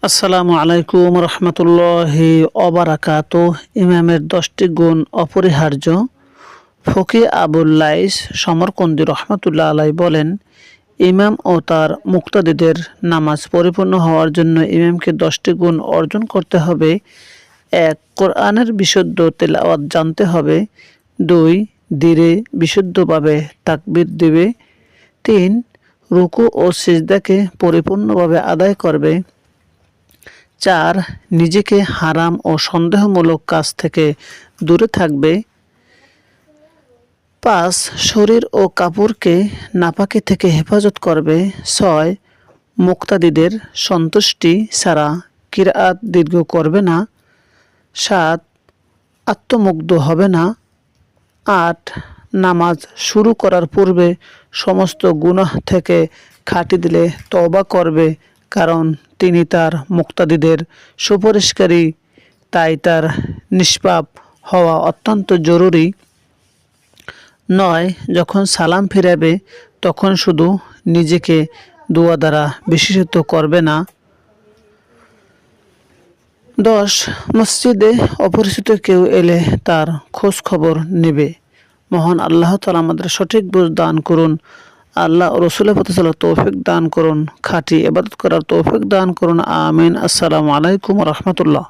আসসালামু আলাইকুম রহমতুল্লাহি অবারাকাতুহ। ইমামের 10টি গুণ অপরিহার্য। ফকি আবুল লাইস সমরকন্দি রহমতুল্লাহ আলাই বলেন, ইমাম ও তার মুক্তাদিদের নামাজ পরিপূর্ণ হওয়ার জন্য ইমামকে 10টি গুণ অর্জন করতে হবে। 1. কোরআনের বিশুদ্ধ তেলাওয়াত জানতে হবে। 2. ধীরে বিশুদ্ধভাবে তাকবীর দিবে। 3. রুকু ও সিজদাকে পরিপূর্ণভাবে আদায় করবে। 4. নিজেকে হারাম ও সন্দেহমূলক কাজ থেকে দূরে থাকবে। 5. শরীর ও কাপড়কে নাপাকি থেকে হেফাজত করবে। 6. মুক্তাদিদের সন্তুষ্টি ছাড়া কিরাআত দীর্ঘ করবে না। 7. আত্মমুগ্ধ হবে না। 8. নামাজ শুরু করার পূর্বে সমস্ত গুনাহ থেকে খাঁটি দিলে তওবা করবে, কারণ তিনি তার মুক্তাদিদের সুপারিশকারী, তাই তার নিষ্পাপ হওয়া অত্যন্ত জরুরি। 9. যখন সালাম ফিরাবে তখন শুধু নিজেকে দোয়া দ্বারা বিশেষিত করবে না। 10. মসজিদে অপরিচিত কেউ এলে তার খোঁজ খবর নেবে। মহান আল্লাহ তাআলা আমাদের সঠিক বুঝ দান করুন। আল্লাহ ও রাসূলের প্রতি তৌফিক দান করুন। খাঁটি ইবাদত করার তৌফিক দান করুন। আমিন। আসসালামু আলাইকুম ওয়া রাহমাতুল্লাহ।